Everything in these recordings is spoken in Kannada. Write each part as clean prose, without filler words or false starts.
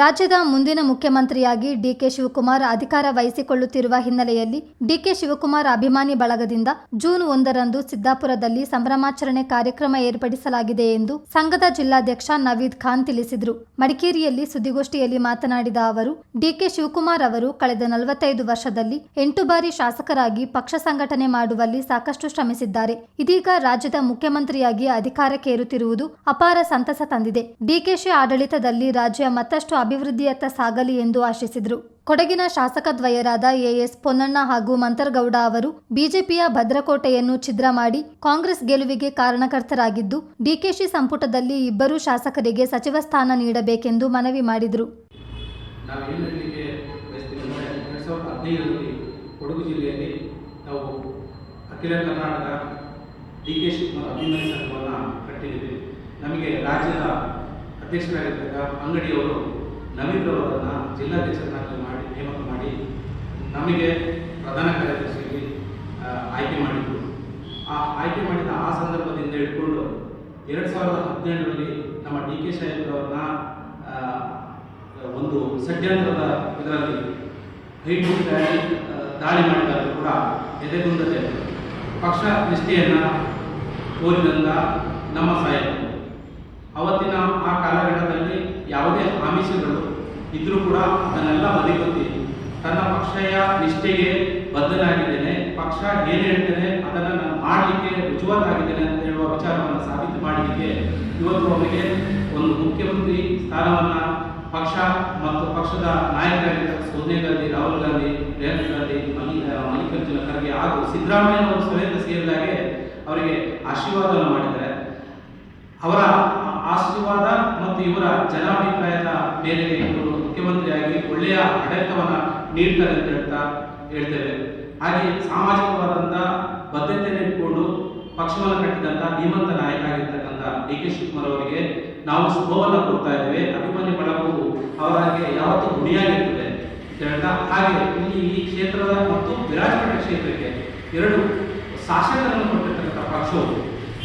ರಾಜ್ಯದ ಮುಂದಿನ ಮುಖ್ಯಮಂತ್ರಿಯಾಗಿ ಡಿಕೆ ಶಿವಕುಮಾರ್ ಅಧಿಕಾರ ವಹಿಸಿಕೊಳ್ಳುತ್ತಿರುವ ಹಿನ್ನೆಲೆಯಲ್ಲಿ ಡಿಕೆ ಶಿವಕುಮಾರ್ ಅಭಿಮಾನಿ ಬಳಗದಿಂದ ಜೂನ್ 1ರಂದು ಸಿದ್ದಾಪುರದಲ್ಲಿ ಸಂಭ್ರಮಾಚರಣೆ ಕಾರ್ಯಕ್ರಮ ಏರ್ಪಡಿಸಲಾಗಿದೆ ಎಂದು ಸಂಘದ ಜಿಲ್ಲಾಧ್ಯಕ್ಷ ನವೀದ್ ಖಾನ್ ತಿಳಿಸಿದರು. ಮಡಿಕೇರಿಯಲ್ಲಿ ಸುದ್ದಿಗೋಷ್ಠಿಯಲ್ಲಿ ಮಾತನಾಡಿದ ಅವರು, ಡಿಕೆ ಶಿವಕುಮಾರ್ ಅವರು ಕಳೆದ 45 ವರ್ಷದಲ್ಲಿ 8 ಬಾರಿ ಶಾಸಕರಾಗಿ ಪಕ್ಷ ಸಂಘಟನೆ ಮಾಡುವಲ್ಲಿ ಸಾಕಷ್ಟು ಶ್ರಮಿಸಿದ್ದಾರೆ. ಇದೀಗ ರಾಜ್ಯದ ಮುಖ್ಯಮಂತ್ರಿಯಾಗಿ ಅಧಿಕಾರಕ್ಕೇರುತ್ತಿರುವುದು ಅಪಾರ ಸಂತಸ ತಂದಿದೆ. ಡಿಕೆಶಿ ಆಡಳಿತದಲ್ಲಿ ರಾಜ್ಯ ಮತ್ತಷ್ಟು ಅಭಿವೃದ್ಧಿಯತ್ತ ಸಾಗಲಿ ಎಂದು ಆಶಿಸಿದರು. ಕೊಡಗಿನ ಶಾಸಕದ್ವಯರಾದ ಎಎಸ್ ಪೊನ್ನಣ್ಣ ಹಾಗೂ ಮಂತರಗೌಡ ಅವರು ಬಿಜೆಪಿಯ ಭದ್ರಕೋಟೆಯನ್ನು ಛಿದ್ರ ಮಾಡಿ ಕಾಂಗ್ರೆಸ್ ಗೆಲುವಿಗೆ ಕಾರಣಕರ್ತರಾಗಿದ್ದು, ಡಿಕೆಶಿ ಸಂಪುಟದಲ್ಲಿ ಇಬ್ಬರು ಶಾಸಕರಿಗೆ ಸಚಿವ ಸ್ಥಾನ ನೀಡಬೇಕೆಂದು ಮನವಿ ಮಾಡಿದರು. ಕೊಡಗು ಜಿಲ್ಲೆಯಲ್ಲಿ ನಾವು ಅಖಿಲ ಕರ್ನಾಟಕ ಡಿಕೆ ಶಿವಕುಮಾರ್ ಅಭಿಮಾನಿ ಸಂಘವನ್ನು ಕಟ್ಟಿದ್ದೀವಿ. ನಮಗೆ ರಾಜ್ಯದ ಅಧ್ಯಕ್ಷರಾಗಿದ್ದಾಗ ಅಂಗಡಿಯವರು ನವೀನ್ ಅವರನ್ನು ಜಿಲ್ಲಾಧ್ಯಕ್ಷರನ್ನಾಗಿ ನೇಮಕ ಮಾಡಿ ನಮಗೆ ಪ್ರಧಾನ ಕಾರ್ಯದರ್ಶಿಯಾಗಿ ಆಯ್ಕೆ ಮಾಡಿದರು. ಆಯ್ಕೆ ಮಾಡಿದ ಆ ಸಂದರ್ಭದಿಂದ ಹಿಡ್ಕೊಂಡು 2017ರಲ್ಲಿ ನಮ್ಮ ಡಿಕೆ ಸಾಹೇಬ್ರವ್ರನ್ನ ಒಂದು ಷಡ್ಯಂತ್ರದ ಇದರಲ್ಲಿ ಹೈಟೂಟ್ ದಾಳಿ ಮಾಡಿದಾಗ ಕೂಡ ಎದೆಗುಂದದೆ ಪಕ್ಷ ನಿಷ್ಠೆಯನ್ನು ತೋರಿದಂಥ ನಮ್ಮ ಸಾಹೇಬರು ಅವತ್ತಿನ ಆ ಕಾಲಘಟ್ಟದಲ್ಲಿ ಯಾವುದೇ ಆಮಿಷಗಳು ಇದ್ರೂ ಕೂಡ ಅದನ್ನೆಲ್ಲ ಬದಿಗೊತ್ತಿ ತನ್ನ ಪಕ್ಷೀಯ ನಿಷ್ಠೆಗೆ ಬದ್ಧನಾಗಿದ್ದೇನೆ, ಪಕ್ಷ ಏನು ಹೇಳ್ತೇನೆ ಅದನ್ನು ನಾನು ಮಾಡಲಿಕ್ಕೆ ರುಜುವಾತಾಗಿದ್ದೇನೆ ಅಂತ ಹೇಳುವ ವಿಚಾರವನ್ನು ಸಾಬೀತು ಮಾಡಲಿಕ್ಕೆ ಇವತ್ತು ಅವರಿಗೆ ಒಂದು ಮುಖ್ಯಮಂತ್ರಿ ಸ್ಥಾನವನ್ನು ಪಕ್ಷ ಮತ್ತು ಪಕ್ಷದ ನಾಯಕರಾಗಿದ್ದ ಸೋನಿಯಾ ಗಾಂಧಿ, ರಾಹುಲ್ ಗಾಂಧಿ, ಪ್ರಿಯಾಂಕಾ ಗಾಂಧಿ, ಮಲ್ಲಿಕಾರ್ಜುನ ಖರ್ಗೆ ಹಾಗೂ ಸಿದ್ದರಾಮಯ್ಯ ಅವರು ಸಮೇತ ಸೇರಿದಾಗೆ ಅವರಿಗೆ ಆಶೀರ್ವಾದವನ್ನು ಮಾಡಿದ್ದಾರೆ. ಅವರ ಆಶೀರ್ವಾದ ಮತ್ತು ಇವರ ಜನಾಭಿಪ್ರಾಯದ ಮೇರೆಗೆ ಇವರು ಮುಖ್ಯಮಂತ್ರಿಯಾಗಿ ಒಳ್ಳೆಯ ಆಡಳಿತವನ್ನು ನೀಡ್ತಾರೆ ಅಂತ ಹೇಳ್ತೇವೆ. ಹಾಗೆ ಸಾಮಾಜಿಕವಾದಂಥ ಬದ್ಧತೆಯನ್ನು ಇಟ್ಕೊಂಡು ಪಕ್ಷವನ್ನು ಕಟ್ಟಿದಂಥ ಧೀಮಂತ ನಾಯಕ ಆಗಿರ್ತಕ್ಕಂಥ ಡಿಕೆ ಶಿವಕುಮಾರ್ ಅವರಿಗೆ ನಾವು ಶುಭವನ್ನು ಕೊಡ್ತಾ ಇದ್ದೇವೆ. ಅಭಿಮಾನಿ ಬಳಗವು ಅವರಿಗೆ ಯಾವತ್ತೂ ಗುಣಿಯಾಗಿರ್ತದೆ ಅಂತ ಹೇಳ್ತಾ, ಹಾಗೆ ಇಲ್ಲಿ ಈ ಕ್ಷೇತ್ರದ ಮತ್ತು ವಿರಾಜಪೇಟೆ ಕ್ಷೇತ್ರಕ್ಕೆ 2 ಶಾಸಕರನ್ನು ಕೊಟ್ಟಿರ್ತಕ್ಕಂಥ ಪಕ್ಷವು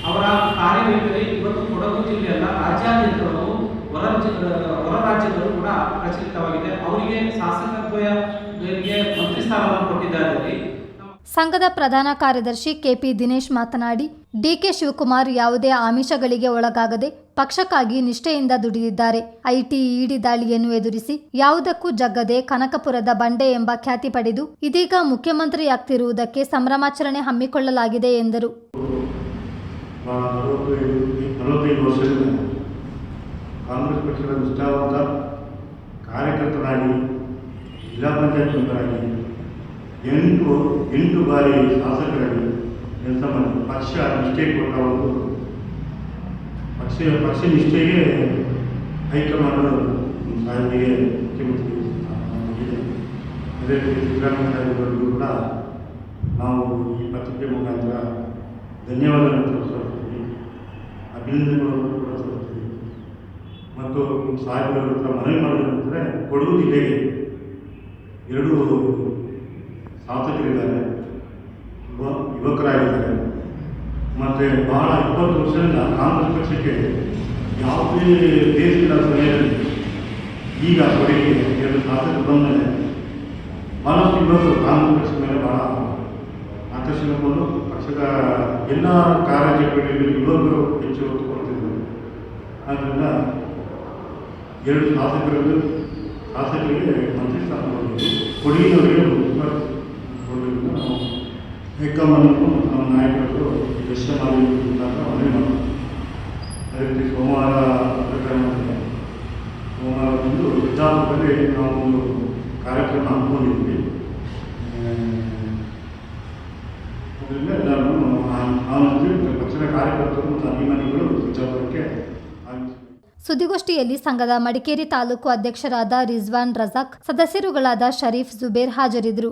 ಅವರ ಕಾರ್ಯವೈಖರಿ ಇವತ್ತು ಕೊಡಗು ಜಿಲ್ಲೆಯಲ್ಲ ರಾಜ್ಯಾದ್ಯಂತವು ಹೊರ ರಾಜ್ಯದಲ್ಲೂ ಕೂಡ ಪ್ರಚಲಿತವಾಗಿದೆ. ಅವರಿಗೆ ಶಾಸಕತ್ವಕ್ಕೆ ಮಂತ್ರಿ ಸ್ಥಾನವನ್ನು ಕೊಟ್ಟಿದ್ದಾರೆ. ಸಂಘದ ಪ್ರಧಾನ ಕಾರ್ಯದರ್ಶಿ ಕೆಪಿ ದಿನೇಶ್ ಮಾತನಾಡಿ, ಡಿಕೆ ಶಿವಕುಮಾರ್ ಯಾವುದೇ ಆಮಿಷಗಳಿಗೆ ಒಳಗಾಗದೆ ಪಕ್ಷಕ್ಕಾಗಿ ನಿಷ್ಠೆಯಿಂದ ದುಡಿದಿದ್ದಾರೆ. ಐಟಿ ಇಡಿ ದಾಳಿಯನ್ನು ಎದುರಿಸಿ ಯಾವುದಕ್ಕೂ ಜಗ್ಗದೆ ಕನಕಪುರದ ಬಂಡೆ ಎಂಬ ಖ್ಯಾತಿ ಪಡೆದು ಇದೀಗ ಮುಖ್ಯಮಂತ್ರಿಯಾಗ್ತಿರುವುದಕ್ಕೆ ಸಂಭ್ರಮಾಚರಣೆ ಹಮ್ಮಿಕೊಳ್ಳಲಾಗಿದೆ ಎಂದರು. 45 ವರ್ಷದಿಂದ ಕಾಂಗ್ರೆಸ್ ಪಕ್ಷದ ನಿಷ್ಠಾವಂತ ಕಾರ್ಯಕರ್ತರಾಗಿ ಜಿಲ್ಲಾ ಪಂಚಾಯತ್ ಮೆಂಬರಾಗಿ 8 ಬಾರಿ ಶಾಸಕರಾಗಿ ಕೆಲಸ ಮಾಡಿ ಪಕ್ಷ ನಿಷ್ಠೆ ಕೊಟ್ಟ ಒಂದು ಪಕ್ಷ ನಿಷ್ಠೆಗೆ ಹೈಕಮಾಂಡ್ ಸಾಹೇಬರಿಗೆ ಮುಖ್ಯಮಂತ್ರಿ ಇದೆ. ಅದೇ ರೀತಿ ಸಿದ್ದರಾಮಯ್ಯ ಸಾಹೇಬರಿಗೂ ಕೂಡ ನಾವು ಈ ಪತ್ರಿಕೆ ಮುಖಾಂತರ ಧನ್ಯವಾದಗಳನ್ನು ತೋರಿಸ್ತೀವಿ, ಅಭಿನಂದನೆಗಳನ್ನು ಕೂಡ ತೋರಿಸ್ತೀವಿ. ಮತ್ತು ಸಾಹೇಬರ ಹತ್ರ ಮನವಿ ಮಾಡೋದಂದರೆ ಕೊಡಗು ಜಿಲ್ಲೆಗೆ 2 ಶಾಸಕರಿದ್ದಾರೆ, ಯುವಕರಾಗಿದ್ದಾರೆ. ಮತ್ತು ಬಹಳ 20 ವರ್ಷದಿಂದ ಕಾಂಗ್ರೆಸ್ ಪಕ್ಷಕ್ಕೆ ಯಾವುದೇ ದೇಶದ ಸಮಯದಲ್ಲಿ ಈಗ ಕೊಡಗಿಗೆ 2 ಶಾಸಕರು ಬಂದರೆ ಭಾಳಷ್ಟು ಯುವಕರು ಕಾಂಗ್ರೆಸ್ ಪಕ್ಷದ ಮೇಲೆ ಭಾಳ ಆಕರ್ಷಣೆಗೊಂಡು ಪಕ್ಷದ ಎಲ್ಲ ಕಾರ್ಯಚಟುವಟಿಕೆಗಳು ಯುವಕರು ಹೆಚ್ಚು ಒತ್ತು ಕೊಡ್ತಿದ್ದಾರೆ. ಆದ್ದರಿಂದ 2 ಶಾಸಕರಿಗೆ ಮಂತ್ರಿ ಸ್ಥಾನ ಕೊಡಗಿನವರಿಗೆ ಕೊಡಲಿಕ್ಕೆ ನಾವು ಹೈಕಮಾಂಡ್ ನಮ್ಮ ನಾಯಕರು ಯಶ ಮಾಡಿ ಮನವಿ ಮಾಡ್ತೀವಿ. ಅದೇ ರೀತಿ ಸೋಮವಾರ ಬಂದು ಸಿದ್ದಾಪುರದಲ್ಲಿ ನಾವು ಒಂದು ಕಾರ್ಯಕ್ರಮ ಹಮ್ಮಿಕೊಂಡಿದ್ವಿ. ಅದರಿಂದ ಎಲ್ಲರೂ ಪಕ್ಷದ ಕಾರ್ಯಕರ್ತರು ಮತ್ತು ಅಭಿಮಾನಿಗಳು ಸಿದ್ದಾಪುರಕ್ಕೆ ಸುದ್ದಿಗೋಷ್ಠಿಯಲ್ಲಿ ಸಂಘದ ಮಡಿಕೇರಿ ತಾಲೂಕು ಅಧ್ಯಕ್ಷರಾದ ರಿಜ್ವಾನ್ ರಜಾಕ್, ಸದಸ್ಯರುಗಳಾದ ಶರೀಫ್ ಜುಬೇರ್ ಹಾಜರಿದ್ದರು.